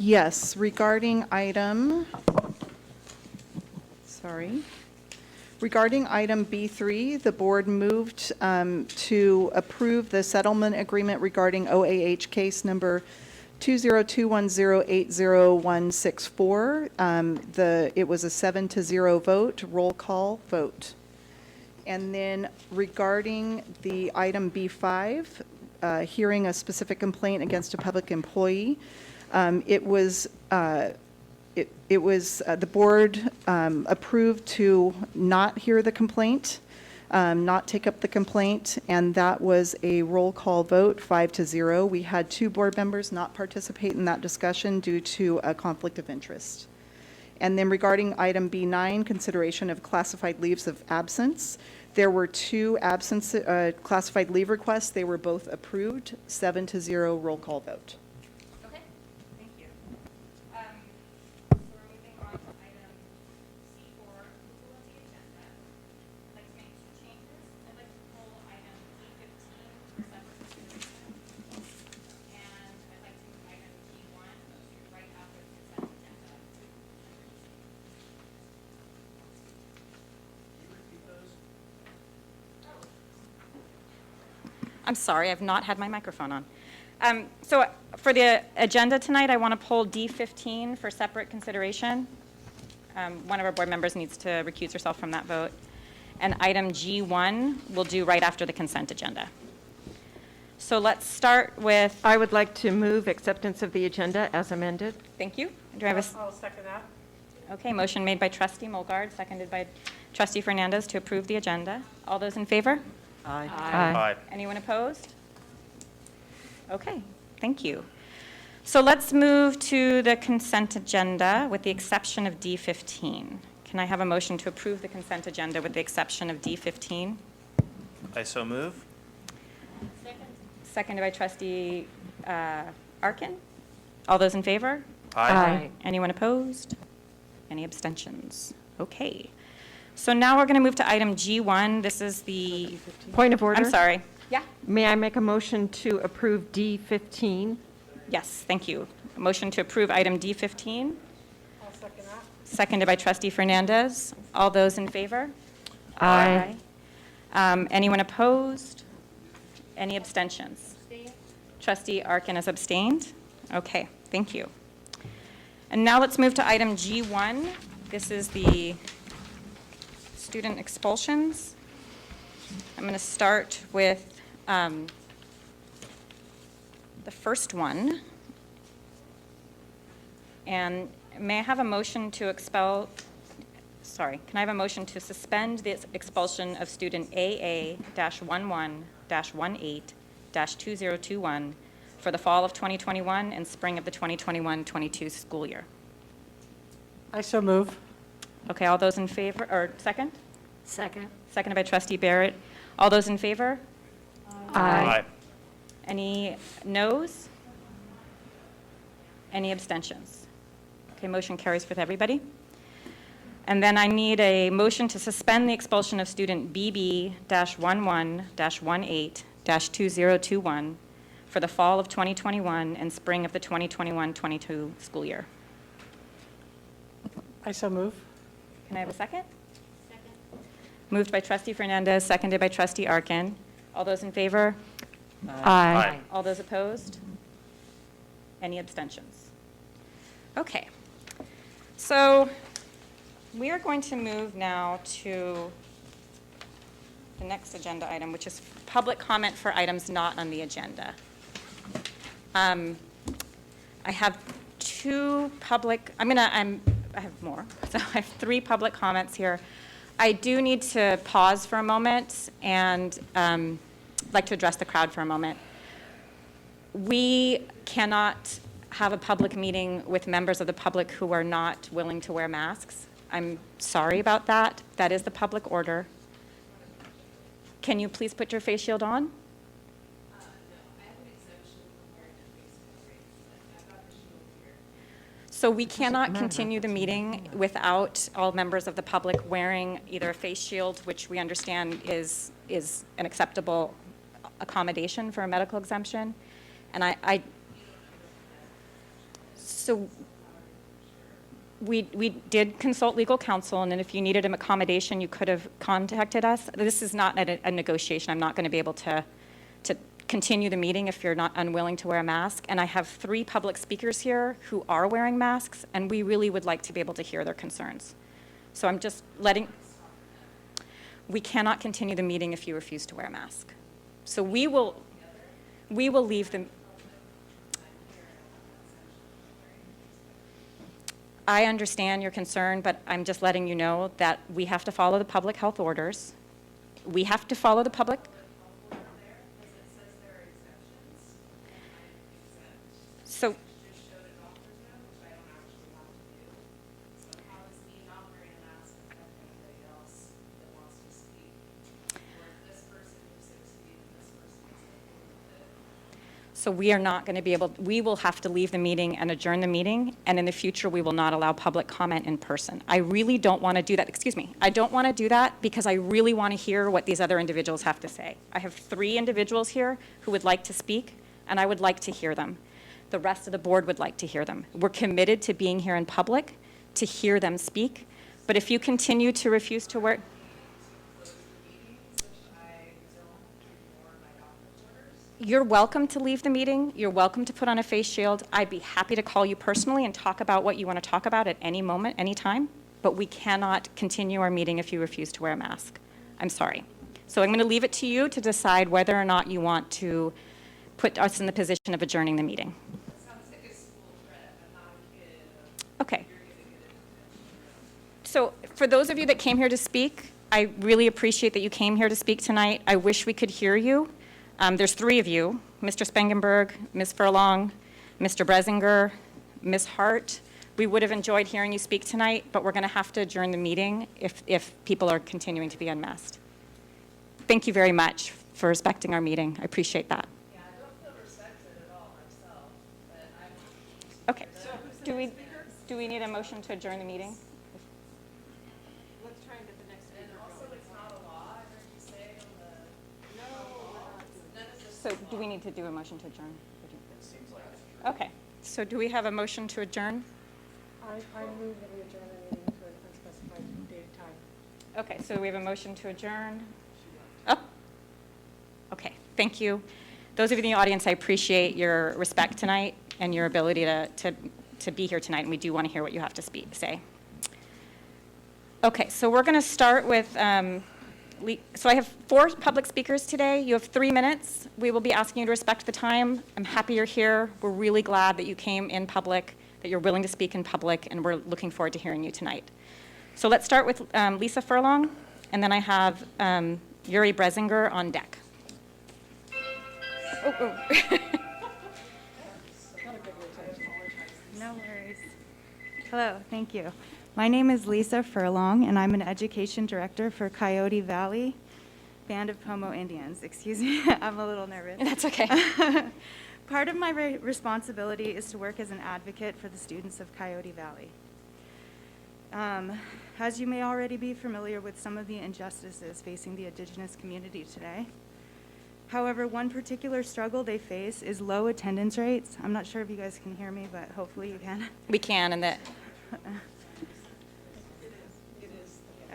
Yes, regarding item B3, the board moved to approve the settlement agreement regarding OAH case number 20210806164. It was a 7-0 vote, roll call vote. And then regarding the item B5, hearing a specific complaint against a public employee, the board approved to not hear the complaint, not take up the complaint, and that was a roll call vote, 5-0. We had 2 board members not participate in that discussion due to a conflict of interest. And then regarding item B9, consideration of classified leaves of absence, there were 2 classified leave requests. They were both approved, 7-0 roll call vote. Okay, thank you. So we're moving on to item C4, approval of the agenda. I'd like to make 2 changes. I'd like to pull item D15 for separate consideration. And I'd like to move item G1 to right after the consent agenda. I'm sorry, I've not had my microphone on. So for the agenda tonight, I want to pull D15 for separate consideration. One of our board members needs to recuse herself from that vote. And item G1 we'll do right after the consent agenda. So let's start with... I would like to move acceptance of the agenda as amended. Thank you. Do I have a... I'll second that. Okay, motion made by Trustee Mulgard, seconded by Trustee Fernandez to approve the agenda. All those in favor? Aye. Aye. Anyone opposed? Okay, thank you. So let's move to the consent agenda with the exception of D15. Can I have a motion to approve the consent agenda with the exception of D15? I so move. Seconded by Trustee Arkin. All those in favor? Aye. Anyone opposed? Any abstentions? Okay. So now we're going to move to item G1. This is the... Point of order. I'm sorry. Yeah? May I make a motion to approve D15? Yes, thank you. A motion to approve item D15. I'll second that. Seconded by Trustee Fernandez. All those in favor? Aye. Anyone opposed? Any abstentions? Trustee Arkin has abstained. Okay, thank you. And now let's move to item G1. This is the student expulsions. I'm going to start with the first one. And may I have a motion to expel, can I have a motion to suspend the expulsion of student AA-11-18-2021 for the fall of 2021 and spring of the 2021-22 school year? I so move. Okay, all those in favor, or second? Second. Seconded by Trustee Barrett. All those in favor? Aye. Any noes? Any abstentions? Okay, motion carries with everybody. And then I need a motion to suspend the expulsion of student BB-11-18-2021 for the fall of 2021 and spring of the 2021-22 school year. I so move. Can I have a second? Second. Moved by Trustee Fernandez, seconded by Trustee Arkin. All those in favor? Aye. All those opposed? Any abstentions? Okay. So we are going to move now to the next agenda item, which is public comment for items not on the agenda. I have 2 public, I have more. So I have 3 public comments here. I do need to pause for a moment and like to address the crowd for a moment. We cannot have a public meeting with members of the public who are not willing to wear masks. I'm sorry about that. That is the public order. Can you please put your face shield on? No, I have an exemption from wearing a face covering. I've got the shield here. So we cannot continue the meeting without all members of the public wearing either a face shield, which we understand is an acceptable accommodation for a medical exemption. And So we did consult legal counsel, and then if you needed an accommodation, you could have contacted us. This is not a negotiation. I'm not going to be able to continue the meeting if you're not unwilling to wear a mask. And I have 3 public speakers here who are wearing masks, and we really would like to be able to hear their concerns. So I'm just letting, we cannot continue the meeting if you refuse to wear a mask. So we will leave the. I understand your concern, but I'm just letting you know that we have to follow the public health orders. We have to follow the public. So, so we are not going to be able, we will have to leave the meeting and adjourn the meeting, and in the future, we will not allow public comment in person. I really don't want to do that, excuse me, I don't want to do that because I really want to hear what these other individuals have to say. I have 3 individuals here who would like to speak, and I would like to hear them. The rest of the board would like to hear them. We're committed to being here in public to hear them speak, but if you continue to refuse to wear, you're welcome to leave the meeting. You're welcome to put on a face shield. I'd be happy to call you personally and talk about what you want to talk about at any moment, any time, but we cannot continue our meeting if you refuse to wear a mask. I'm sorry. So I'm going to leave it to you to decide whether or not you want to put us in the position of adjourning the meeting. Okay. So for those of you that came here to speak, I really appreciate that you came here to speak tonight. I wish we could hear you. There's 3 of you, Mr. Spangenberg, Ms. Furlong, Mr. Bresinger, Ms. Hart. We would have enjoyed hearing you speak tonight, but we're going to have to adjourn the meeting if people are continuing to be unmasked. Thank you very much for respecting our meeting. I appreciate that. Yeah, I don't feel respected at all myself, but I'm. Okay. Do we need a motion to adjourn the meeting? Let's try and get the next And speaker also, going. it's not a law, I heard you say on the. None of this. So do we need to do a motion to adjourn? Okay. So do we have a motion to adjourn? I move that we adjourn the meeting to an unspecified date and time. Okay, so we have a motion to adjourn. Oh, okay, thank you. Those of you in the audience, I appreciate your respect tonight and your ability to be here tonight, and we do want to hear what you have to say. Okay, so we're going to start with, so I have 4 public speakers today. You have 3 minutes. We will be asking you to respect the time. I'm happy you're here. We're really glad that you came in public, that you're willing to speak in public, and we're looking forward to hearing you tonight. So let's start with Lisa Furlong, and then I have Yuri Bresinger on deck. Oh. No worries. Hello, thank you. My name is Lisa Furlong, and I'm an education director for Coyote Valley Band of Pomo Indians. Excuse me, I'm a little nervous. That's okay. Part of my responsibility is to work as an advocate for the students of Coyote Valley. As you may already be familiar with some of the injustices facing the Indigenous community today. However, one particular struggle they face is low attendance rates. I'm not sure if you guys can hear me, but hopefully you can. We can, and that.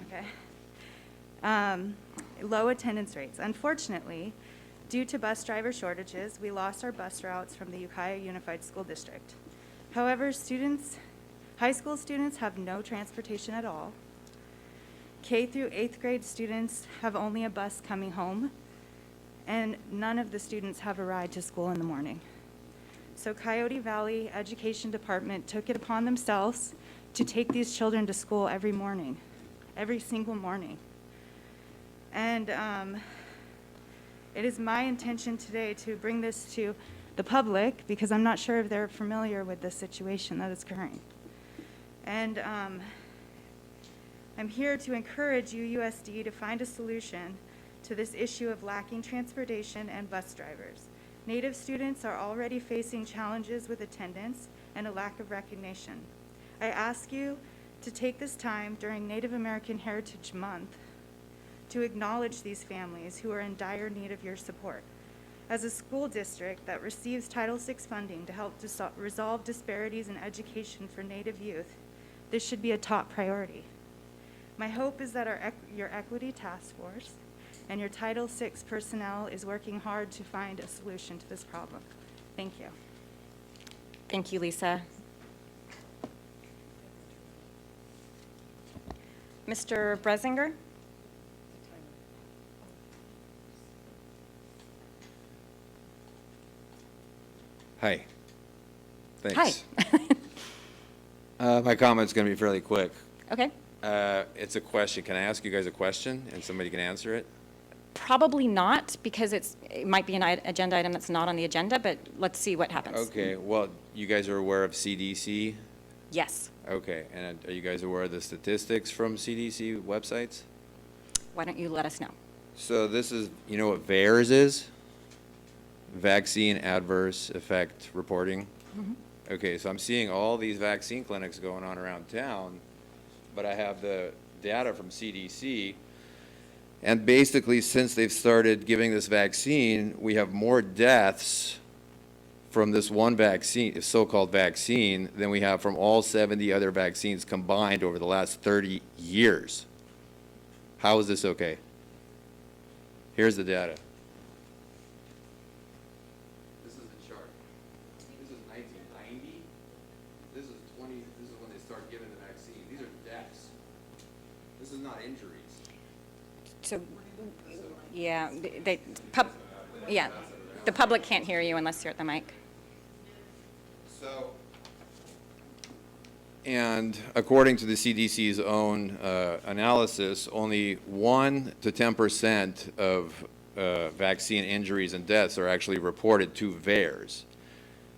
Okay. Low attendance rates. Unfortunately, due to bus driver shortages, we lost our bus routes from the Ukiah Unified School District. However, high school students have no transportation at all. K through 8th grade students have only a bus coming home, and none of the students have a ride to school in the morning. So Coyote Valley Education Department took it upon themselves to take these children to school every morning, every single morning. And it is my intention today to bring this to the public because I'm not sure if they're familiar with the situation that is current. And I'm here to encourage UUSD to find a solution to this issue of lacking transportation and bus drivers. Native students are already facing challenges with attendance and a lack of recognition. I ask you to take this time during Native American Heritage Month to acknowledge these families who are in dire need of your support. As a school district that receives Title VI funding to help resolve disparities in education for Native youth, this should be a top priority. My hope is that your Equity Task Force and your Title VI personnel is working hard to find a solution to this problem. Thank you. Thank you, Lisa. Mr. Bresinger? Hi. Hi. Thanks. My comment's going to be fairly quick. Okay. It's a question. Can I ask you guys a question and somebody can answer it? Probably not, because it might be an agenda item that's not on the agenda, but let's see what happens. Okay. Well, you guys are aware of CDC? Yes. Okay. And are you guys aware of the statistics from CDC websites? Why don't you let us know? So this is, you know what VAERS is? Vaccine Adverse Effect Reporting. Okay, so I'm seeing all these vaccine clinics going on around town, but I have the data from CDC, and basically since they've started giving this vaccine, we have more deaths from this one vaccine, so-called vaccine, than we have from all 70 other vaccines combined over the last 30 years. How is this okay? Here's the data. This is the chart. This is 1990. This is when they start giving the vaccine. These are deaths. This is not injuries. So, yeah, yeah, the public can't hear you unless you're at the mic. So, and according to the CDC's own analysis, only 1 to 10% of vaccine injuries and deaths are actually reported to VAERS.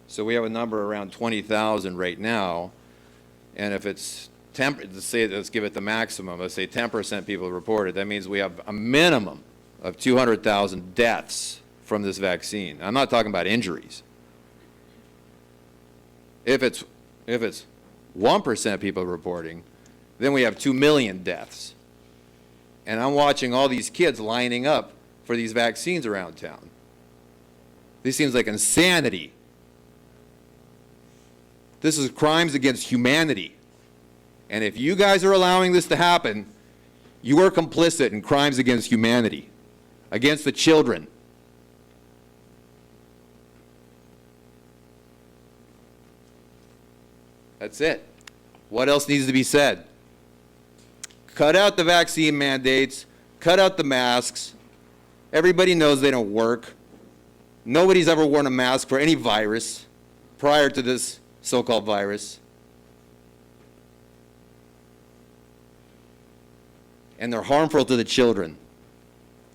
So we have a number around 20,000 right now, and if it's let's give it the maximum, let's say 10% people reported, that means we have a minimum of 200,000 deaths from this vaccine. I'm not talking about injuries. If it's 1% people reporting, then we have 2 million deaths. And I'm watching all these kids lining up for these vaccines around town. This seems like insanity. This is crimes against humanity. And if you guys are allowing this to happen, you are complicit in crimes against humanity, against the children. That's it. What else needs to be said? Cut out the vaccine mandates, cut out the masks. Everybody knows they don't work. Nobody's ever worn a mask for any virus prior to this so-called virus. And they're harmful to the children.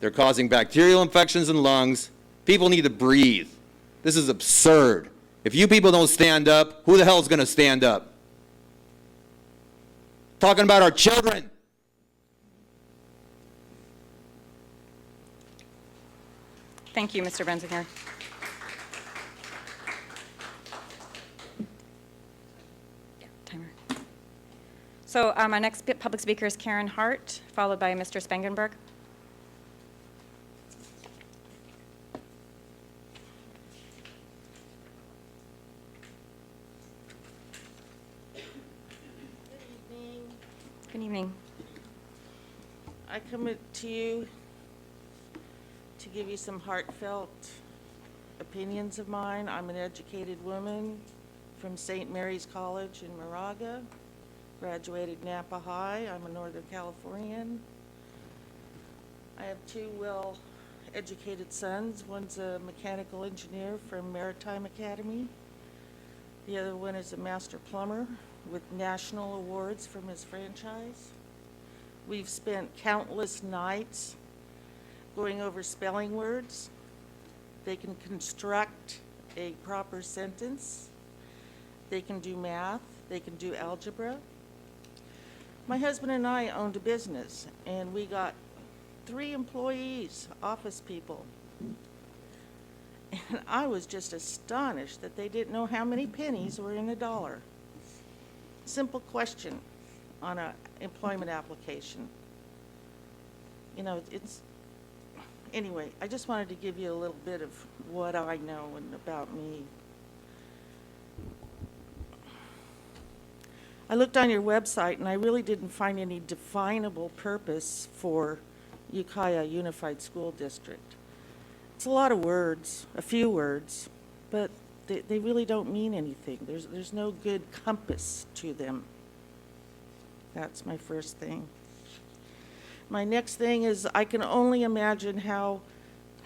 They're causing bacterial infections in lungs. People need to breathe. This is absurd. If you people don't stand up, who the hell is going to stand up? Talking about our children. Thank you, Mr. Benzinger. Yeah, timer. So our next public speaker is Karen Hart, followed by Mr. Spangenberg. Good evening. I come to you to give you some heartfelt opinions of mine. I'm an educated woman from St. Mary's College in Moraga, graduated Napa High. I'm a Northern Californian. I have 2 well-educated sons. One's a mechanical engineer from Maritime Academy. The other one is a master plumber with national awards from his franchise. We've spent countless nights going over spelling words. They can construct a proper sentence. They can do math. They can do algebra. My husband and I owned a business, and we got 3 employees, office people. And I was just astonished that they didn't know how many pennies were in a dollar. Simple question on an employment application. You know, Anyway, I just wanted to give you a little bit of what I know and about me. I looked on your website and I really didn't find any definable purpose for Ukiah Unified School District. It's a lot of words, a few words, but they really don't mean anything. There's no good compass to them. That's my first thing. My next thing is I can only imagine how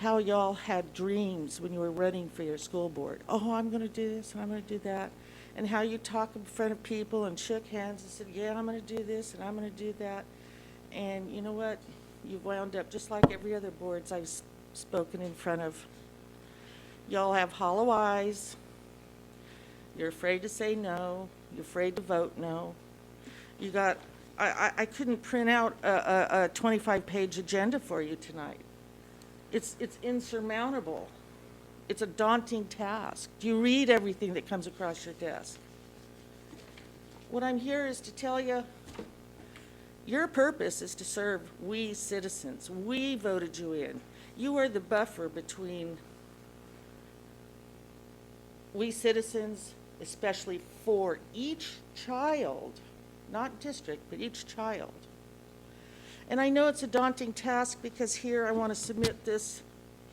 y'all had dreams when you were running for your school board. Oh, I'm going to do this and I'm going to do that. And how you talk in front of people and shook hands and said, yeah, I'm going to do this and I'm going to do that. And you know what? You've wound up just like every other boards I've spoken in front of. Y'all have hollow eyes. You're afraid to say no. You're afraid to vote no. You got, I couldn't print out a 25-page agenda for you tonight. It's insurmountable. It's a daunting task. Do you read everything that comes across your desk? What I'm here is to tell you, your purpose is to serve we citizens. We voted you in. You are the buffer between we citizens, especially for each child, not district, but each child. And I know it's a daunting task because here I want to submit this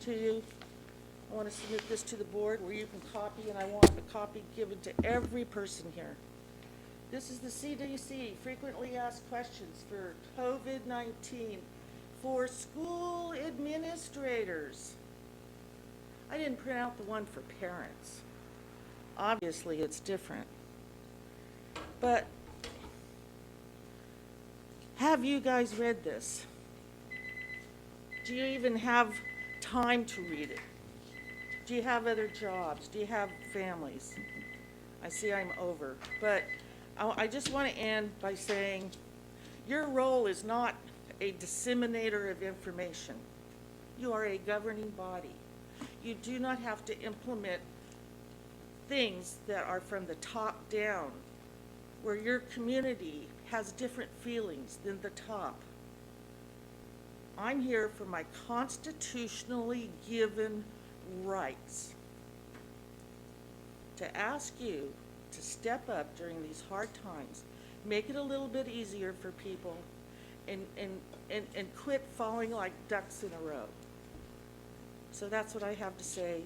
to you. I want to submit this to the board where you can copy, and I want a copy given to every person here. This is the CDC, frequently asked questions for COVID-19 for school administrators. I didn't print out the one for parents. Obviously, it's different. But have you guys read this? Do you even have time to read it? Do you have other jobs? Do you have families? I see I'm over, but I just want to end by saying your role is not a disseminator of information. You are a governing body. You do not have to implement things that are from the top down, where your community has different feelings than the top. I'm here for my constitutionally given rights to ask you to step up during these hard times, make it a little bit easier for people, and quit falling like ducks in a row. So that's what I have to say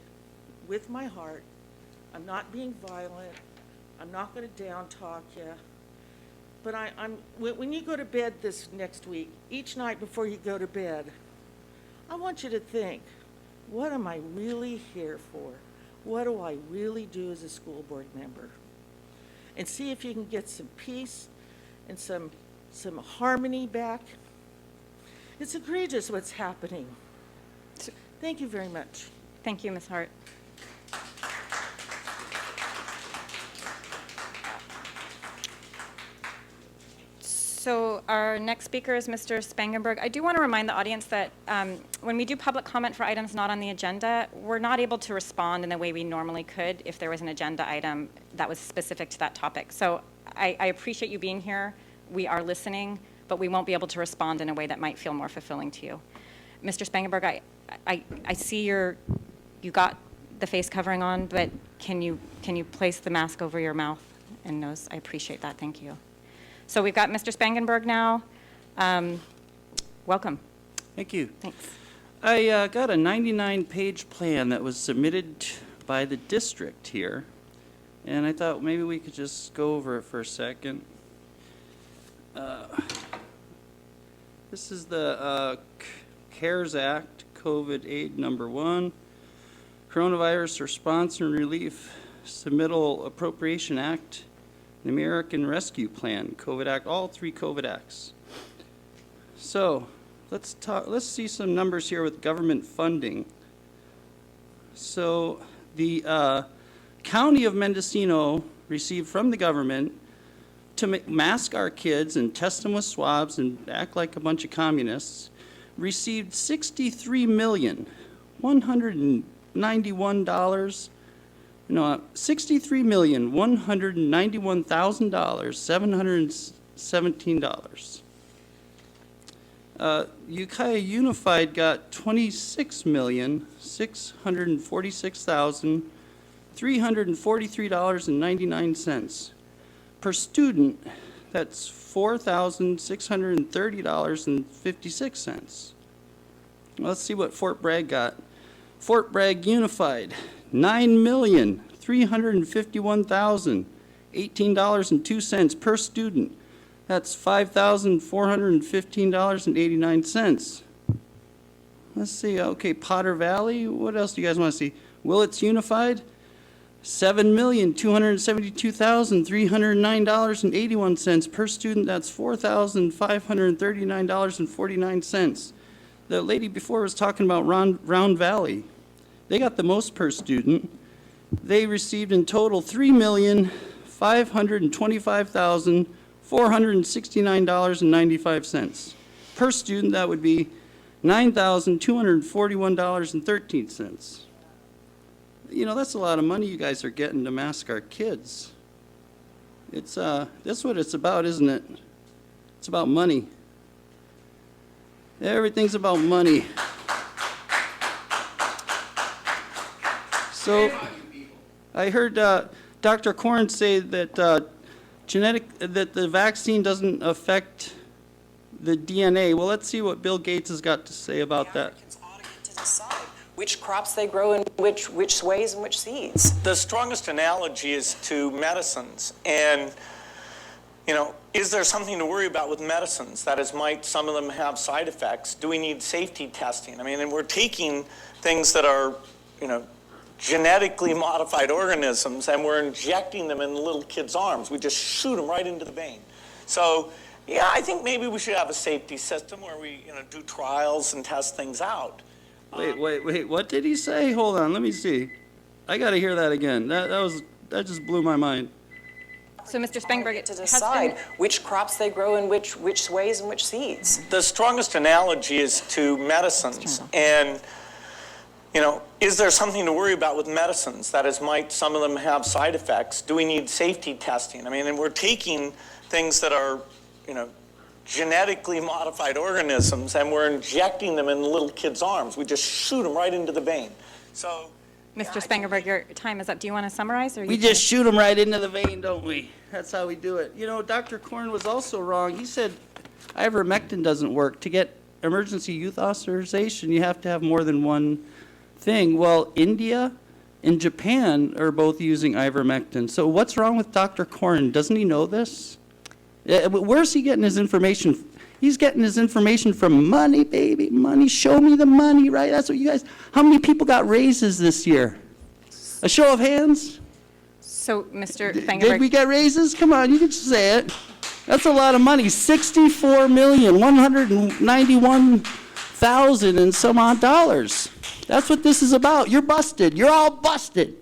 with my heart. I'm not being violent. I'm not going to down talk you. But when you go to bed this next week, each night before you go to bed, I want you to think, what am I really here for? What do I really do as a school board member? And see if you can get some peace and some harmony back. It's egregious what's happening. Thank you very much. Thank you, Ms. Hart. So our next speaker is Mr. Spangenberg. I do want to remind the audience that when we do public comment for items not on the agenda, we're not able to respond in the way we normally could if there was an agenda item that was specific to that topic. So I appreciate you being here. We are listening, but we won't be able to respond in a way that might feel more fulfilling to you. Mr. Spangenberg, I see you got the face covering on, but can you place the mask over your mouth and nose? I appreciate that. Thank you. So we've got Mr. Spangenberg now. Welcome. Thank you. Thanks. I got a 99-page plan that was submitted by the district here, and I thought maybe we could just go over it for a second. This is the CARES Act, COVID aid number 1, Coronavirus Response and Relief Submittal Appropriation Act, the American Rescue Plan, COVID Act, all 3 COVID acts. So let's see some numbers here with government funding. So the County of Mendocino received from the government to mask our kids and test them with swabs and act like a bunch of communists, received $63,191,717. Ukiah Unified got $26,646,343.99 per student. That's $4,630.56. Let's see what Fort Bragg got. Fort Bragg Unified, $9,351,018.02 per student. That's $5,415.89. Let's see, okay, Potter Valley, what else do you guys want to see? Willits Unified, $7,272,309.81 per student. That's $4,539.49. The lady before was talking about Round Valley. They got the most per student. They received in total $3,525,469.95. Per student, that would be $9,241.13. You know, that's a lot of money you guys are getting to mask our kids. It's, that's what it's about, isn't it? It's about money. Everything's about money. So, I heard Dr. Korn say that that the vaccine doesn't affect the DNA. Well, let's see what Bill Gates has got to say about that. Americans ought to get to decide which crops they grow in which ways and which seeds. The strongest analogy is to medicines. And, you know, is there something to worry about with medicines? That is, might some of them have side effects? Do we need safety testing? I mean, and we're taking things that are, you know, genetically modified organisms, and we're injecting them in little kids' arms. We just shoot them right into the vein. So, yeah, I think maybe we should have a safety system where we, you know, do trials and test things out. Wait, what did he say? Hold on, let me see. I got to hear that again. That just blew my mind. So, Mr. Spangberg, To decide which crops they grow in which ways and which seeds. The strongest analogy is to medicines. And, you know, is there something to worry about with medicines? That is, might some of them have side effects? Do we need safety testing? I mean, and we're taking things that are, you know, genetically modified organisms, and we're injecting them in little kids' arms. We just shoot them right into the vein. So, Mr. Spangberg, your time is up. Do you want to summarize? Or We just shoot them right into the vein, don't we? That's how we do it. You know, Dr. Korn was also wrong. He said ivermectin doesn't work. To get emergency youth authorization, you have to have more than one thing. Well, India and Japan are both using ivermectin. So what's wrong with Dr. Korn? Doesn't he know this? Where's he getting his information? He's getting his information from money, baby, money. Show me the money, right? That's what you guys, how many people got raises this year? A show of hands? So, Mr. Did Spangberg, we get raises? Come on, you can just say it. That's a lot of money, $64,191,000 and some odd dollars. That's what this is about. You're busted. You're all busted.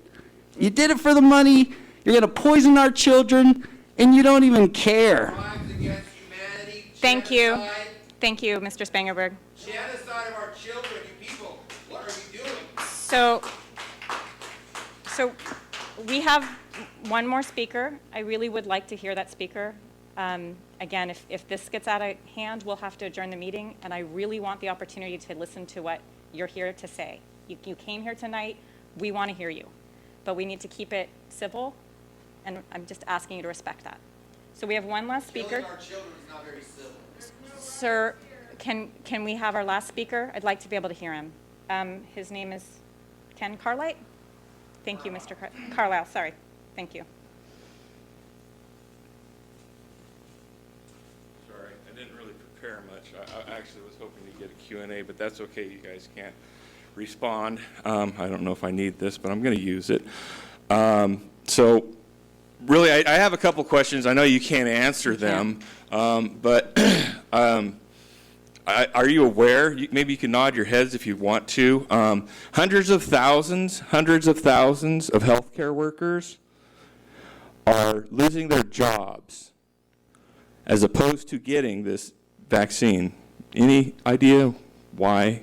You did it for the money. You're going to poison our children, and you don't even care. Crimes against humanity. thank you. Genocide. Thank you, Mr. Spangberg. Genocide of our children, you people. What are you doing? So we have one more speaker. I really would like to hear that speaker. Again, if this gets out of hand, we'll have to adjourn the meeting, and I really want the opportunity to listen to what you're here to say. You came here tonight. We want to hear you, but we need to keep it civil, and I'm just asking you to respect that. So we have one last speaker. Killing our children is not very civil. Sir, can we have our last speaker? I'd like to be able to hear him. His name is Ken Carlight. Thank you, Mr. Carlisle. Sorry. Thank you. Sorry, I didn't really prepare much. I actually was hoping to get a Q&A, but that's okay. You guys can't respond. I don't know if I need this, but I'm going to use it. So really, I have a couple questions. I know you can't answer them, but are you aware? Maybe you can nod your heads if you want to. Hundreds of thousands of healthcare workers are losing their jobs as opposed to getting this vaccine. Any idea why?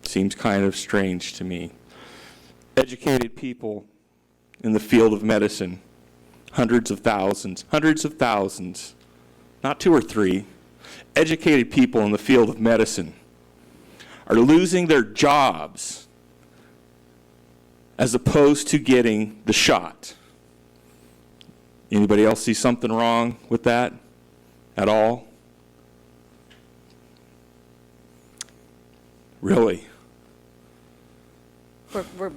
Seems kind of strange to me. Educated people in the field of medicine, hundreds of thousands, not 2 or 3, educated people in the field of medicine are losing their jobs as opposed to getting the shot. Anybody else see something wrong with that at all? Really? We're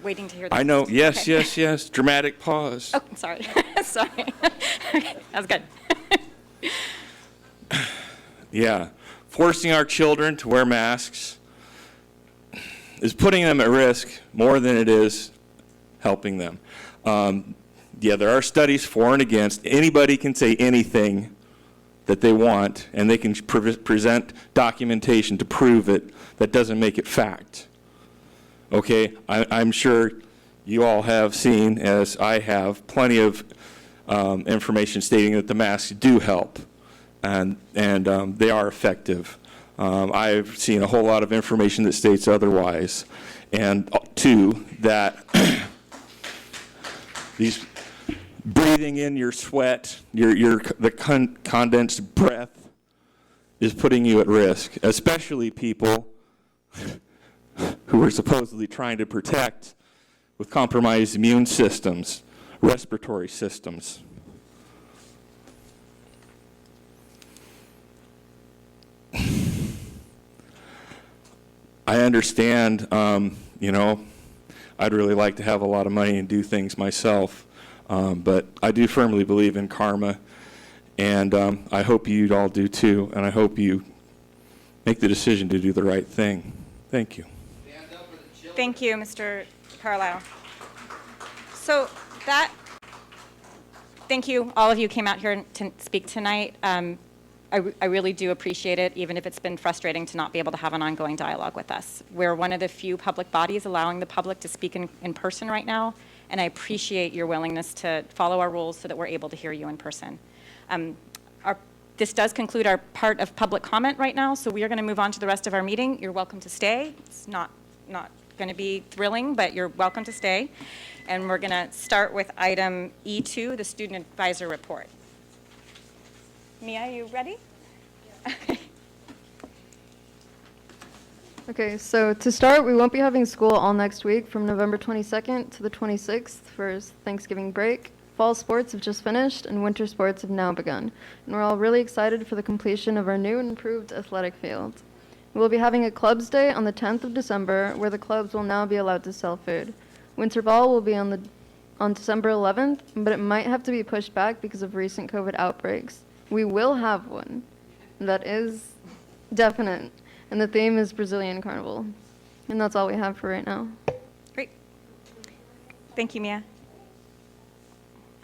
waiting to hear that. I know, yes, Okay. yes, dramatic pause. Oh, sorry. Sorry. That was good. Yeah, forcing our children to wear masks is putting them at risk more than it is helping them. Yeah, there are studies for and against. Anybody can say anything that they want, and they can present documentation to prove it. That doesn't make it fact. Okay, I'm sure you all have seen, as I have, plenty of information stating that the masks do help, and they are effective. I've seen a whole lot of information that states otherwise, and two, that these breathing in your sweat, the condensed breath is putting you at risk, especially people who are supposedly trying to protect with compromised immune systems, respiratory systems. I understand, you know, I'd really like to have a lot of money and do things myself, but I do firmly believe in karma, and I hope you all do too, and I hope you make the decision to do the right thing. Thank you. Thank you, Mr. Carlisle. So thank you, all of you came out here to speak tonight. I really do appreciate it, even if it's been frustrating to not be able to have an ongoing dialogue with us. We're one of the few public bodies allowing the public to speak in person right now, and I appreciate your willingness to follow our rules so that we're able to hear you in person. This does conclude our part of public comment right now, so we are going to move on to the rest of our meeting. You're welcome to stay. It's not going to be thrilling, but you're welcome to stay. And we're going to start with item E2, the Student Advisor Report. Mia, you ready? Okay, so to start, we won't be having school all next week from November 22nd to the 26th for Thanksgiving break. Fall sports have just finished and winter sports have now begun. And we're all really excited for the completion of our new and improved athletic field. We will be having a clubs day on the 10th of December where the clubs will now be allowed to sell food. Winter ball will be on December 11th, but it might have to be pushed back because of recent COVID outbreaks. We will have one. That is definite. And the theme is Brazilian Carnival. And that's all we have for right now. Great. Thank you, Mia.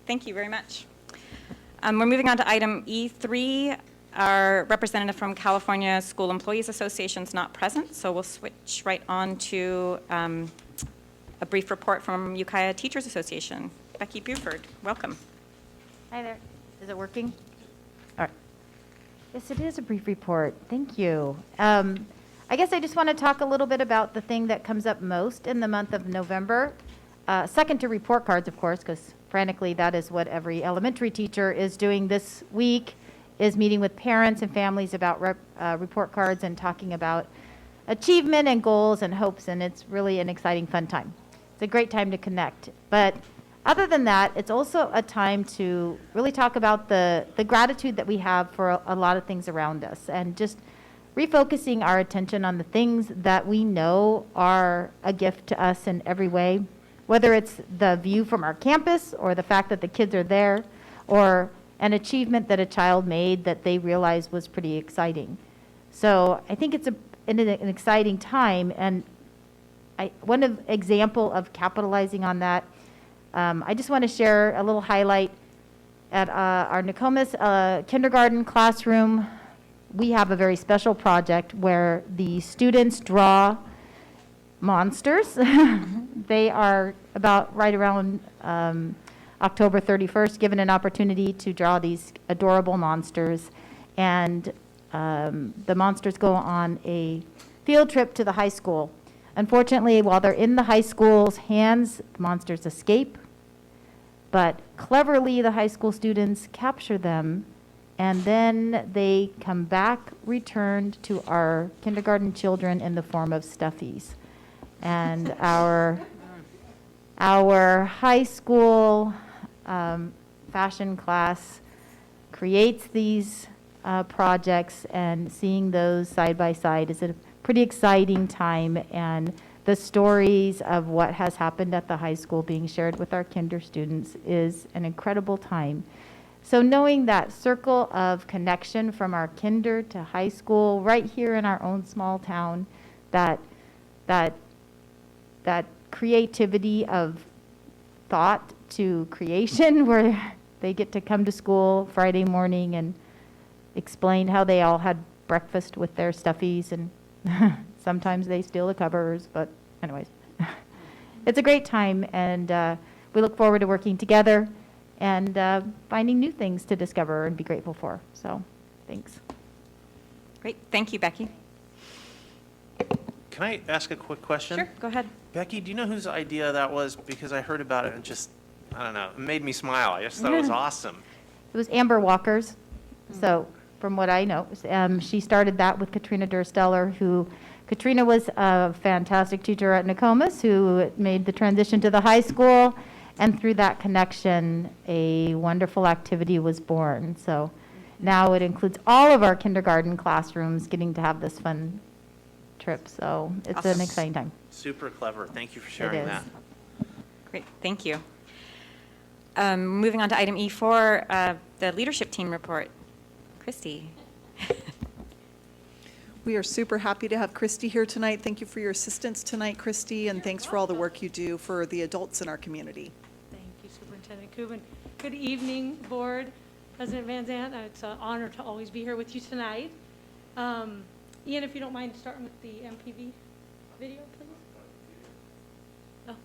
Thank you very much. We're moving on to item E3. Our representative from California School Employees Association is not present, so we'll switch right on to a brief report from Ukiah Teachers Association. Becky Buford, welcome. Hi there. Is it working? All right. Yes, it is a brief report. Thank you. I guess I just want to talk a little bit about the thing that comes up most in the month of November. Second to report cards, of course, because frantically that is what every elementary teacher is doing this week, is meeting with parents and families about report cards and talking about achievement and goals and hopes, and it's really an exciting, fun time. It's a great time to connect. But other than that, it's also a time to really talk about the gratitude that we have for a lot of things around us, and just refocusing our attention on the things that we know are a gift to us in every way, whether it's the view from our campus or the fact that the kids are there, or an achievement that a child made that they realized was pretty exciting. So I think it's an exciting time, and one example of capitalizing on that, I just want to share a little highlight. At our Nokomis kindergarten classroom, we have a very special project where the students draw monsters. They are right around October 31st, given an opportunity to draw these adorable monsters. And the monsters go on a field trip to the high school. Unfortunately, while they're in the high school's hands, the monsters escape. But cleverly, the high school students capture them And then they come back returned to our kindergarten children in the form of stuffies. And our high school fashion class creates these projects, and seeing those side by side is a pretty exciting time. And the stories of what has happened at the high school being shared with our kinder students is an incredible time. So knowing that circle of connection from our kinder to high school right here in our own small town, that creativity of thought to creation where they get to come to school Friday morning and explain how they all had breakfast with their stuffies, and sometimes they steal the covers, but anyways. It's a great time, and we look forward to working together and finding new things to discover and be grateful for. So, thanks. Great. Thank you, Becky. Can I ask a quick question? Sure, go ahead. Becky, do you know whose idea that was? Because I heard about it and just, I don't know, it made me smile. I just thought it was awesome. It was Amber Walker's. So, from what I know, she started that with Katrina Dursteller, who Katrina was a fantastic teacher at Nokomis who made the transition to the high school, and through that connection, a wonderful activity was born. So now it includes all of our kindergarten classrooms getting to have this fun trip. So it's an exciting time. Super clever. Thank you for sharing that. Great, thank you. Moving on to item E4, the leadership team report. Christy. We are super happy to have Christy here tonight. Thank you for your assistance tonight, Christy, and thanks for all the work you do for the adults in our community. Thank you, Superintendent Kubin. Good evening, Board. President Van Zandt, it's an honor to always be here with you tonight. Ian, if you don't mind starting with the MPV video, please. Oh.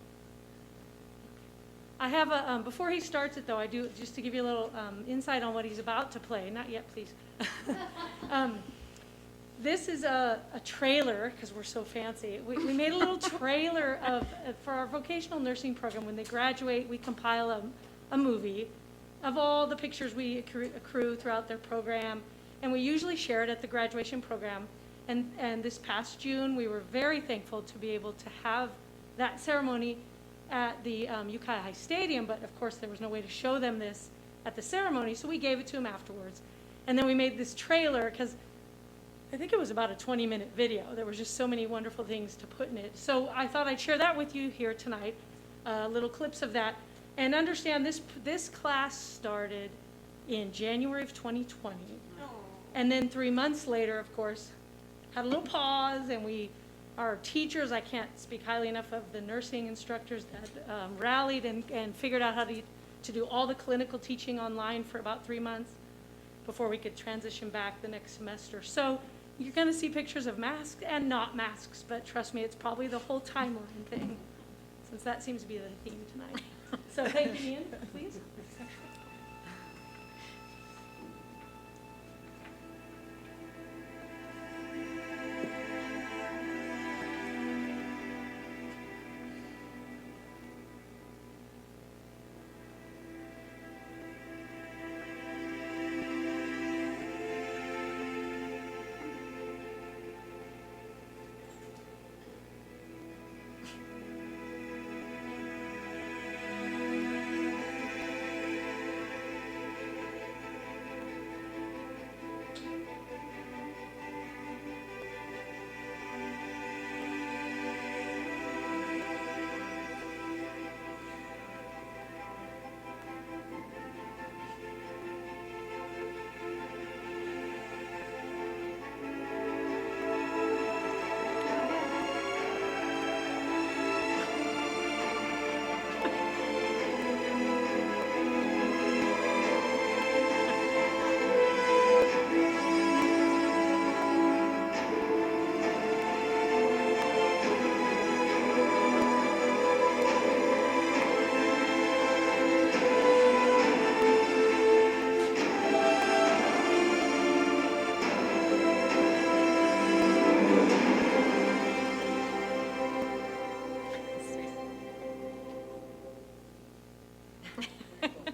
I have a, before he starts it though, I do, just to give you a little insight on what he's about to play. Not yet, please. This is a trailer, because we're so fancy. We made a little trailer for our vocational nursing program. When they graduate, we compile a movie of all the pictures we accrue throughout their program, and we usually share it at the graduation program. And this past June, we were very thankful to be able to have that ceremony at the Ukiah High Stadium, but of course there was no way to show them this at the ceremony, so we gave it to them afterwards. And then we made this trailer, because I think it was about a 20-minute video. There was just so many wonderful things to put in it. So I thought I'd share that with you here tonight, little clips of that. And understand this class started in January of 2020. And then 3 months later, of course, had a little pause, and our teachers, I can't speak highly enough of the nursing instructors that rallied and figured out how to do all the clinical teaching online for about 3 months before we could transition back the next semester. So you're going to see pictures of masks and not masks, but trust me, it's probably the whole timeline thing, since that seems to be the theme tonight. So thank you, Ian, please.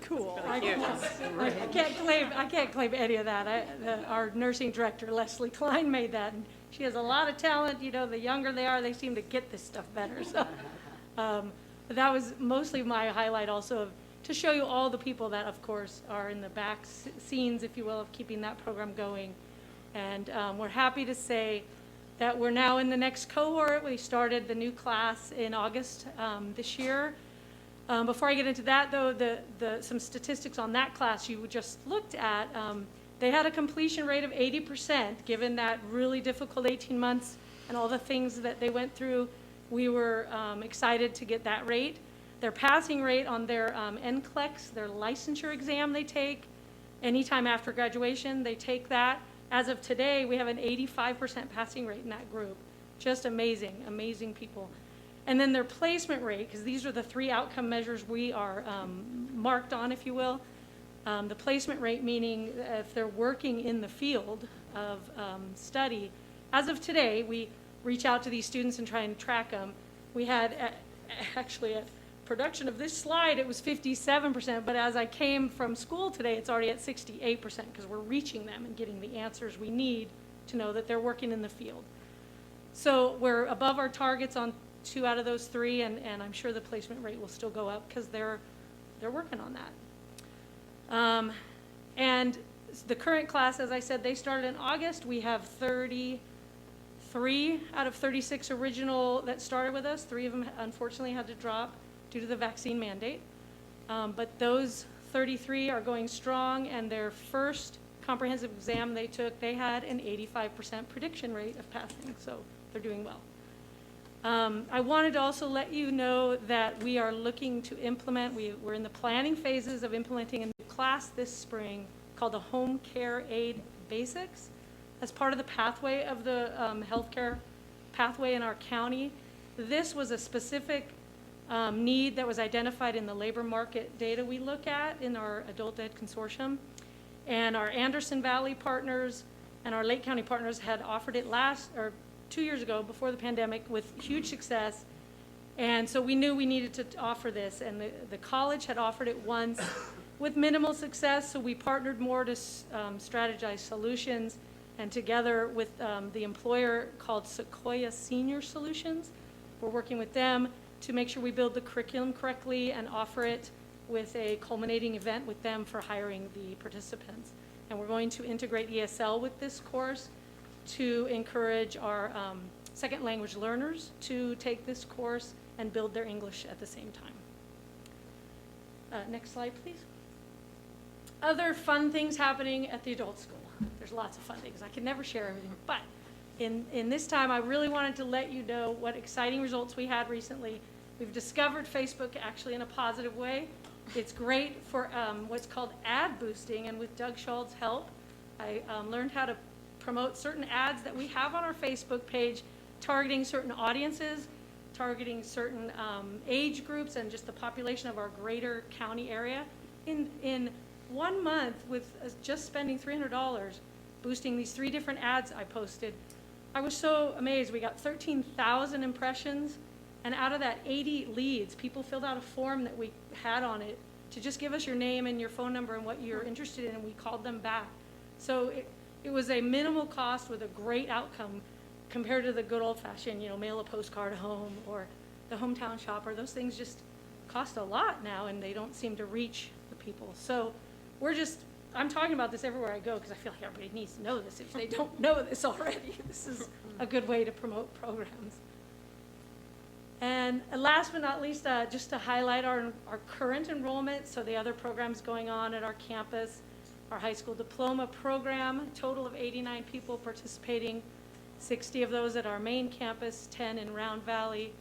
cool. I can't claim any of that. Our nursing director, Leslie Klein, made that, and she has a lot of talent. You know, the younger they are, they seem to get this stuff better. So, but that was mostly my highlight also to show you all the people that, of course, are in the back scenes, if you will, of keeping that program going. And we're happy to say that we're now in the next cohort. We started the new class in August this year. Before I get into that, though, some statistics on that class you just looked at, they had a completion rate of 80%, given that really difficult 18 months and all the things that they went through. We were excited to get that rate. Their passing rate on their NCLEX, their licensure exam they take, anytime after graduation, they take that. As of today, we have an 85% passing rate in that group. Just amazing, amazing people. And then their placement rate, because these are the 3 outcome measures we are marked on, if you will. The placement rate, meaning if they're working in the field of study. As of today, we reach out to these students and try and track them. We had, actually, at production of this slide, it was 57%, but as I came from school today, it's already at 68%, because we're reaching them and getting the answers we need to know that they're working in the field. So we're above our targets on 2 out of those 3, and I'm sure the placement rate will still go up because they're working on that. And the current class, as I said, they started in August. We have 33 out of 36 original that started with us. 3 of them unfortunately had to drop due to the vaccine mandate. But those 33 are going strong, and their first comprehensive exam they took, they had an 85% prediction rate of passing, so they're doing well. I wanted to also let you know that we are looking to implement, we're in the planning phases of implementing a new class this spring called the Home Care Aid Basics as part of the pathway of the healthcare pathway in our county. This was a specific need that was identified in the labor market data we look at in our Adult Ed Consortium. And our Anderson Valley partners and our Lake County partners had offered it 2 years ago before the pandemic with huge success. And so we knew we needed to offer this, and the college had offered it once with minimal success, so we partnered more to strategize solutions, and together with the employer called Sequoia Senior Solutions, we're working with them to make sure we build the curriculum correctly and offer it with a culminating event with them for hiring the participants. And we're going to integrate ESL with this course to encourage our second language learners to take this course and build their English at the same time. Next slide, please. Other fun things happening at the adult school. There's lots of fun things. I can never share everything, but in this time, I really wanted to let you know what exciting results we had recently. We've discovered Facebook actually in a positive way. It's great for what's called ad boosting, and with Doug Schald's help, I learned how to promote certain ads that we have on our Facebook page, targeting certain audiences, targeting certain age groups, and just the population of our greater county area. In 1 month, with just spending $300, boosting these 3 different ads I posted, I was so amazed. We got 13,000 impressions, and out of that, 80 leads. People filled out a form that we had on it to just give us your name and your phone number and what you're interested in, and we called them back. So it was a minimal cost with a great outcome compared to the good old-fashioned, mail a postcard home or the hometown shopper. Those things just cost a lot now, and they don't seem to reach the people. So I'm talking about this everywhere I go because I feel like everybody needs to know this if they don't know this already. This is a good way to promote programs. And last but not least, just to highlight our current enrollment, so the other programs going on at our campus, our high school diploma program, a total of 89 people participating, 60 of those at our main campus, 10 in Round Valley,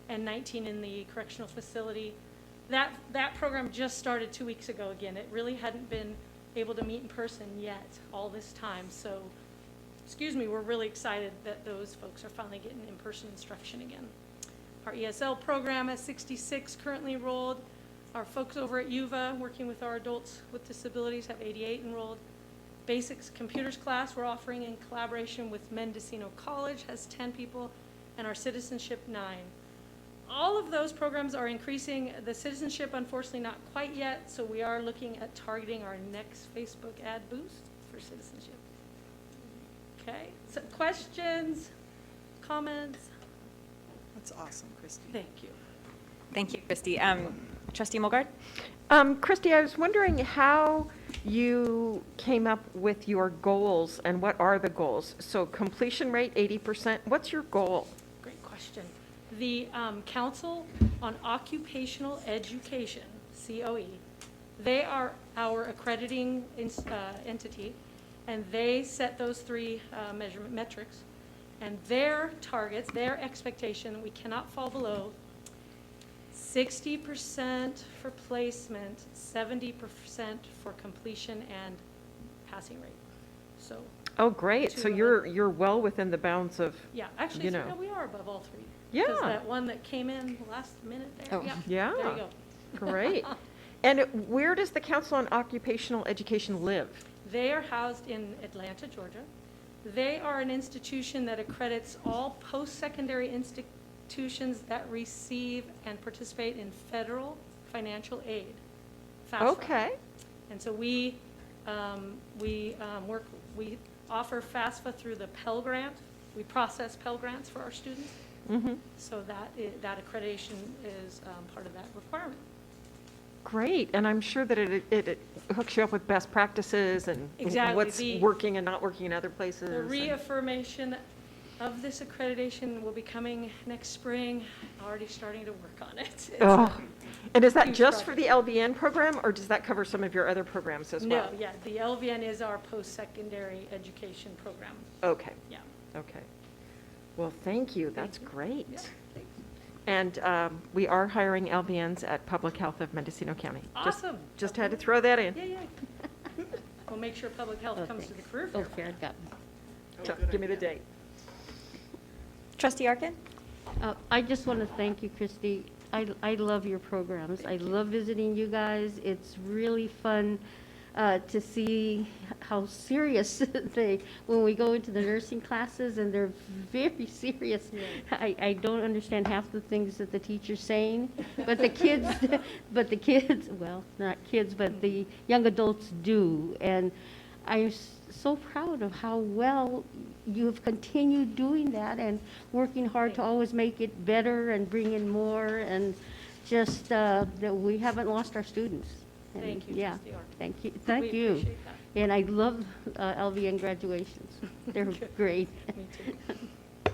and 19 in the correctional facility. That program just started 2 weeks ago again. It really hadn't been able to meet in person yet all this time. So, we're really excited that those folks are finally getting in-person instruction again. Our ESL program has 66 currently enrolled. Our folks over at UVA, working with our adults with disabilities, have 88 enrolled. Basics computers class we're offering in collaboration with Mendocino College has 10 people, and our citizenship 9. all of those programs are increasing. The citizenship, unfortunately, not quite yet, so we are looking at targeting our next Facebook ad boost for citizenship. Okay, so questions, comments? That's awesome, Christy. Thank you. Thank you, Christy. Trustee Mulgard? Christy, I was wondering how you came up with your goals and what are the goals? So completion rate 80%, what's your goal? Great question. The Council on Occupational Education, COE, they are our accrediting entity, and they set those three measurement metrics. And their targets, their expectation, we cannot fall below 60% for placement, 70% for completion and passing rate. So. Oh, great. two So of you're well within the bounds of, Yeah, actually, you so, know. we are above all three. Yeah. Because that one that came in last minute there. Oh. Yeah. There you go. Great. And where does the Council on Occupational Education live? They are housed in Atlanta, Georgia. They are an institution that accredits all post-secondary institutions that receive and participate in federal financial aid. FAFSA. Okay. And so we offer FAFSA through the Pell Grant. We process Pell Grants for our students. Mm-hmm. So that accreditation is part of that requirement. Great. And I'm sure that it hooks you up with best practices and Exactly. what's working and not working in other places. The and- reaffirmation of this accreditation will be coming next spring, already starting to work on it. It's Oh. And is that huge just for project. the LVN program, or does that cover some of your other programs as well? No, yeah, the LVN is our post-secondary education program. Okay. Yeah. Okay. Well, thank you. That's great. Yeah, thanks. And we are hiring LVNs at Public Health of Mendocino County. Awesome. Just had to throw that in. Yeah, yeah. We'll make sure public health comes to the career fair. Okay, I got So, give me the date. Trustee Arkin? I just want to thank you, Christy. I love your programs. I love visiting you guys. It's really fun to see how serious when we go into the nursing classes, and they're very serious. I don't understand half the things that the teacher's saying, but the kids, well, not kids, but the young adults do. And I'm so proud of how well you've continued doing that and working hard to always make it better and bring in more, and just that we haven't lost our students. And Thank you, Yeah, Trustee Arkin. thank you, We thank you. appreciate that. And I love LVN graduations. They're great. Me too.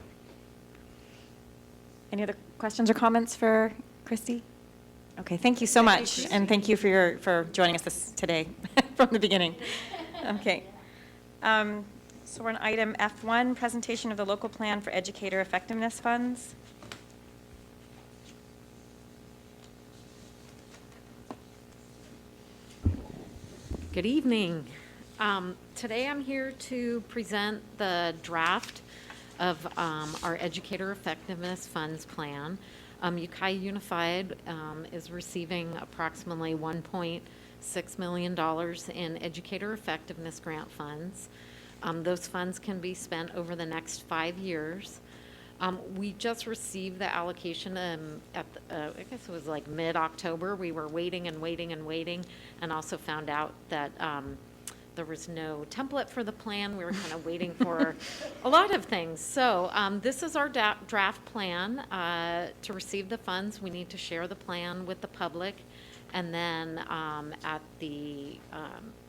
Any other questions or comments for Christy? Okay, thank you so much, and thank you for joining us today from the beginning. Okay. So we're on item F1, presentation of the local plan for educator effectiveness funds. Good evening. Today I'm here to present the draft of our Educator Effectiveness Funds Plan. Ukiah Unified is receiving approximately $1.6 million in educator effectiveness grant funds. Those funds can be spent over the next 5 years. We just received the allocation I guess it was like mid-October. We were waiting and waiting and waiting, and also found out that there was no template for the plan. We were kind of waiting for a lot of things. So this is our draft plan. To receive the funds, we need to share the plan with the public. And then at the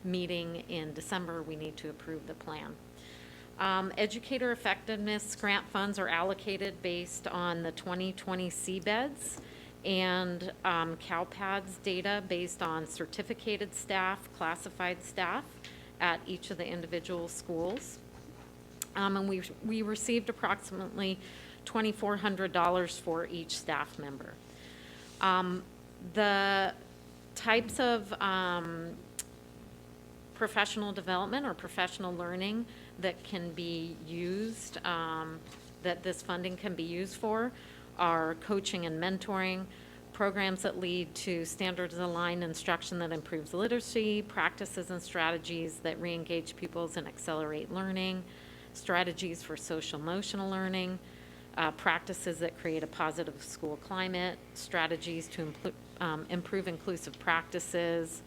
meeting in December, we need to approve the plan. Educator effectiveness grant funds are allocated based on the 2020 CBEDS and CalPADS data based on certificated staff, classified staff at each of the individual schools. And we received approximately $2,400 for each staff member. The types of professional development or professional learning that can be used, that this funding can be used for, are coaching and mentoring, programs that lead to standards-aligned instruction that improves literacy, practices and strategies that re-engage pupils and accelerate learning, strategies for social-emotional learning, practices that create a positive school climate, strategies to improve inclusive practices,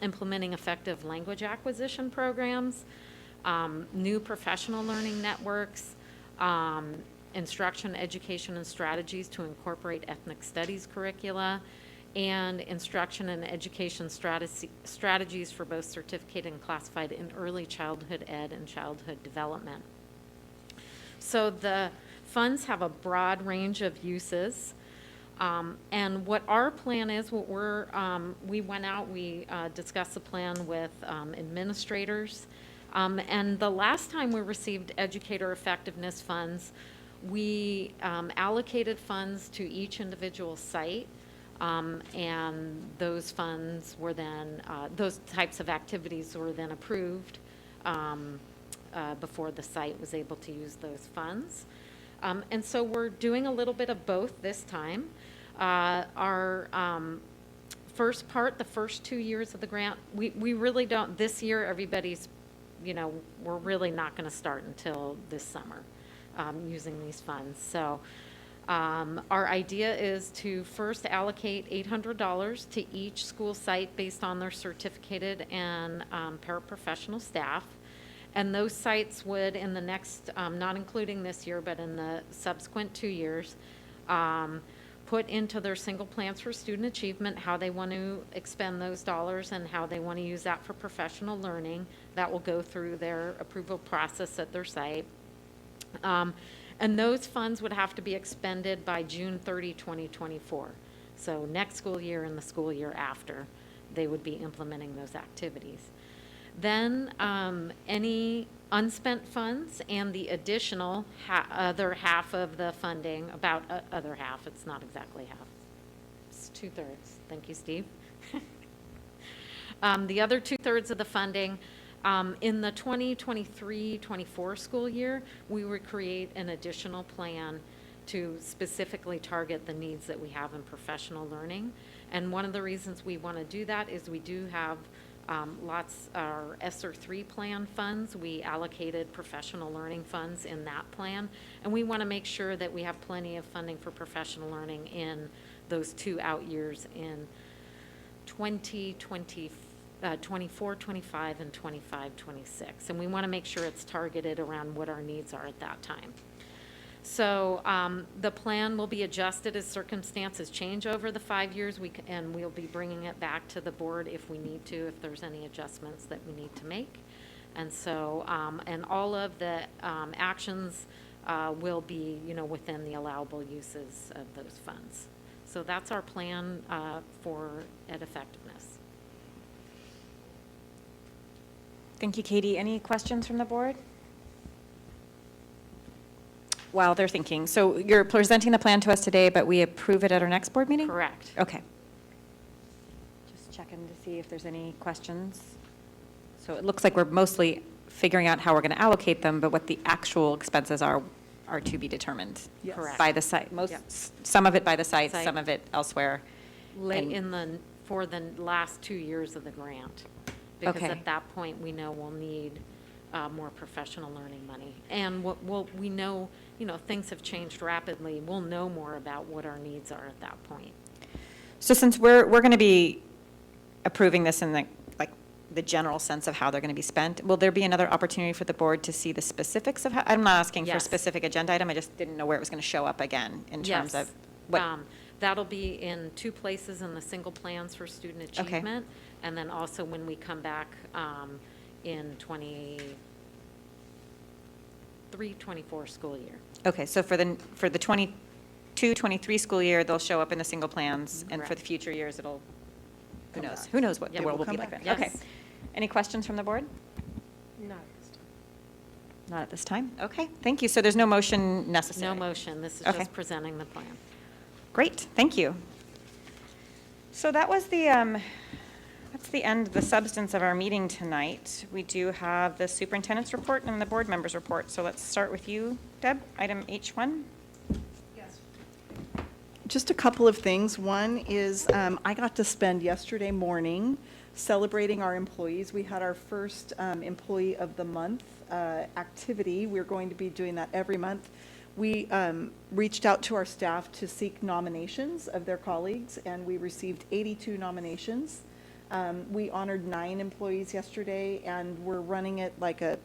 implementing effective language acquisition programs, new professional learning networks, instruction, education, and strategies to incorporate ethnic studies curricula, and instruction and education strategies for both certificated and classified in early childhood ed and childhood development. So the funds have a broad range of uses. And what our plan is, we went out, we discussed the plan with administrators. And the last time we received educator effectiveness funds, we allocated funds to each individual site. And those funds were then, those types of activities were then approved before the site was able to use those funds. And so we're doing a little bit of both this time. Our first part, the first 2 years of the grant, we really don't, this year everybody's, we're really not going to start until this summer using these funds. So our idea is to first allocate $800 to each school site based on their certificated and paraprofessional staff. And those sites would, in the next, not including this year, but in the subsequent 2 years, put into their single plans for student achievement how they want to expend those dollars and how they want to use that for professional learning. That will go through their approval process at their site. And those funds would have to be expended by June 30, 2024. So next school year and the school year after, they would be implementing those activities. Then any unspent funds and the additional other half of the funding, about other half, it's not exactly half, it's 2/3. Thank you, Steve. The other 2/3 of the funding, in the 2023-24 school year, we would create an additional plan to specifically target the needs that we have in professional learning. And one of the reasons we want to do that is we do have our ESSER 3 plan funds. We allocated professional learning funds in that plan, and we want to make sure that we have plenty of funding for professional learning in those 2 out years in 24, 25, and 25, 26. And we want to make sure it's targeted around what our needs are at that time. So the plan will be adjusted as circumstances change over the 5 years, and we'll be bringing it back to the board if we need to, if there's any adjustments that we need to make. And so, and all of the actions will be, within the allowable uses of those funds. So that's our plan for ed effectiveness. Thank you, Katie. Any questions from the board? While they're thinking, so you're presenting the plan to us today, but we approve it at our next board meeting? Correct. Okay. Just checking to see if there's any questions. So it looks like we're mostly figuring out how we're going to allocate them, but what the actual expenses are to be determined. Yes. Correct. By the site. Yeah. Some of it by the site, Site. some of it elsewhere. For the last 2 years of the grant. Because Okay. at that point, we know we'll need more professional learning money. And we know, things have changed rapidly. We'll know more about what our needs are at that point. So since we're going to be approving this in the general sense of how they're going to be spent, will there be another opportunity for the board to see the specifics of how, I'm not asking for a Yes. specific agenda item, I just didn't know where it was going to show up again in terms Yes. of what. That'll be in 2 places in the single plans for student Okay. achievement. And then also when we come back in 23-24 school year. Okay, so for the 22-23 school year, they'll show up in the single plans, and for Correct. the future years, it'll, who Come knows? back. Who knows what Yeah, the world will will be come like back. then? Okay. Yes. Any questions from the board? No. Not at this time? Okay, thank you. So there's no motion necessary? No motion, this is Okay. just presenting the plan. Great, thank you. So that was that's the end, the substance of our meeting tonight. We do have the superintendent's report and the board members' report. So let's start with you, Deb, item H1. Just a couple of things. One is I got to spend yesterday morning celebrating our employees. We had our first Employee of the Month activity. We're going to be doing that every month. We reached out to our staff to seek nominations of their colleagues, and we received 82 nominations. We honored 9 employees yesterday, and we're running it like a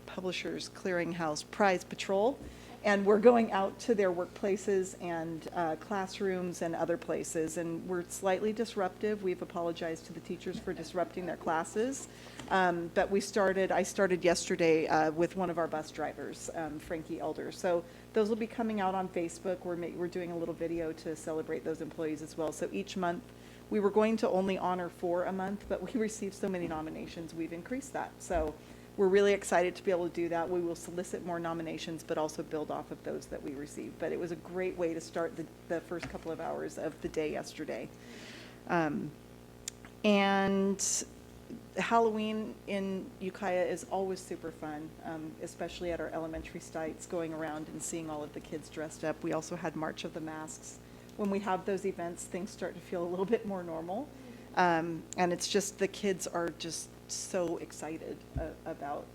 Publishers Clearinghouse prize patrol. And we're going out to their workplaces and classrooms and other places. And we're slightly disruptive. We've apologized to the teachers for disrupting their classes. But I started yesterday with one of our bus drivers, Frankie Elder. So those will be coming out on Facebook. We're doing a little video to celebrate those employees as well. So each month, we were going to only honor 4 a month, but we received so many nominations, we've increased that. So we're really excited to be able to do that. We will solicit more nominations, but also build off of those that we received. But it was a great way to start the first couple of hours of the day yesterday. And Halloween in Ukiah is always super fun, especially at our elementary sites, going around and seeing all of the kids dressed up. We also had March of the Masks. When we have those events, things start to feel a little bit more normal. And it's just, the kids are just so excited about,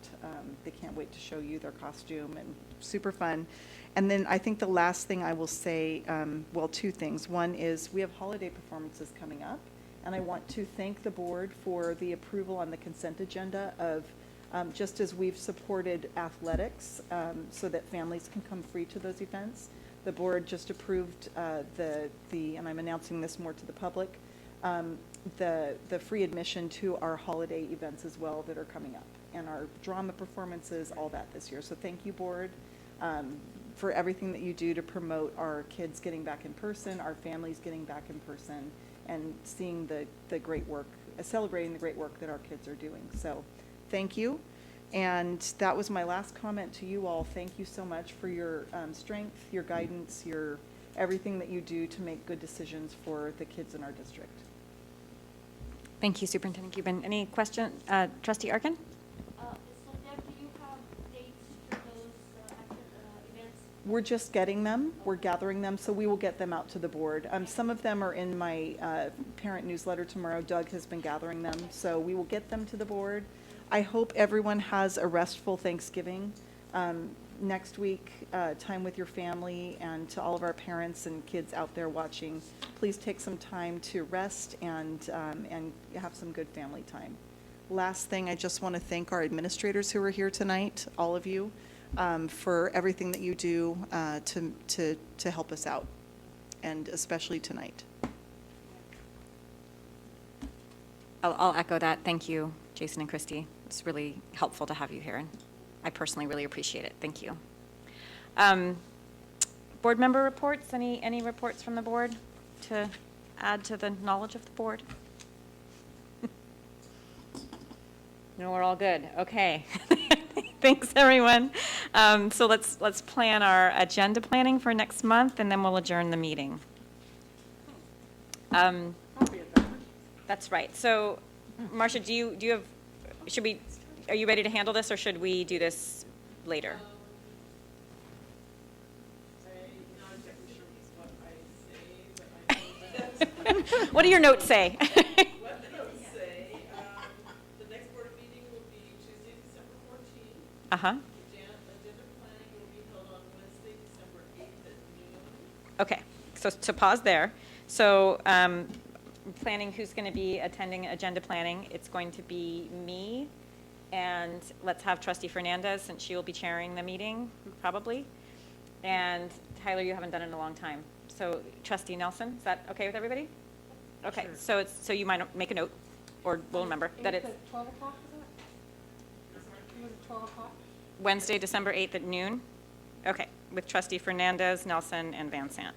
they can't wait to show you their costume, and super fun. And then I think the last thing I will say, well, 2 things. One is we have holiday performances coming up, and I want to thank the board for the approval on the consent agenda of, just as we've supported athletics so that families can come free to those events, the board just approved and I'm announcing this more to the public, the free admission to our holiday events as well that are coming up, and our drama performances, all that this year. So thank you, board, for everything that you do to promote our kids getting back in person, our families getting back in person, and seeing the great work, celebrating the great work that our kids are doing. So thank you. And that was my last comment to you all. Thank you so much for your strength, your guidance, your everything that you do to make good decisions for the kids in our district. Thank you, Superintendent Cuban. Any question? Trustee Arkin? So Deb, do you have dates for those events? We're just getting them. We're gathering them, so we will get them out to the board. Some of them are in my parent newsletter tomorrow. Doug has been gathering them, so we will get them to the board. I hope everyone has a restful Thanksgiving. Next week, time with your family, and to all of our parents and kids out there watching, please take some time to rest and have some good family time. Last thing, I just want to thank our administrators who are here tonight, all of you, for everything that you do to help us out, and especially tonight. I'll echo that. Thank you, Jason and Christy. It's really helpful to have you here, and I personally really appreciate it. Thank you. Board member reports, any reports from the board to add to the knowledge of the board? No, we're all good. Okay. Thanks, everyone. So let's plan our agenda planning for next month, and then we'll adjourn the meeting. That's right. So, Marcia, do you have, are you ready to handle this, or should we do this later? What do your notes say? What the notes say, the next board meeting will be Tuesday, December 14th. Uh-huh. Agenda planning will be held on Wednesday, December 8th at noon. Okay, so to pause there. So planning who's going to be attending agenda planning, it's going to be me, and let's have Trustee Fernandez, since she will be chairing the meeting, probably. And Tyler, you haven't done it in a long time. So Trustee Nelson, is that okay with everybody? Okay, sure. So you might make a note, or we'll remember that it's 12 o'clock, is it? Was it 12 o'clock? Wednesday, December 8th at noon? Okay, with Trustee Fernandez, Nelson, and Van Sant.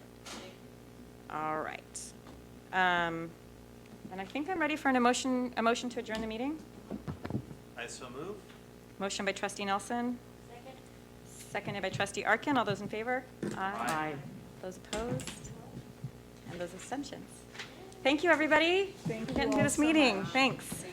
All right. And I think I'm ready for a motion to adjourn the meeting. I so move. Motion by Trustee Nelson. Second. Seconded by Trustee Arkin. All those in favor? Aye. Those opposed? And those abstentions? Thank you, everybody. Thank you for getting all through this so meeting. much. Thanks.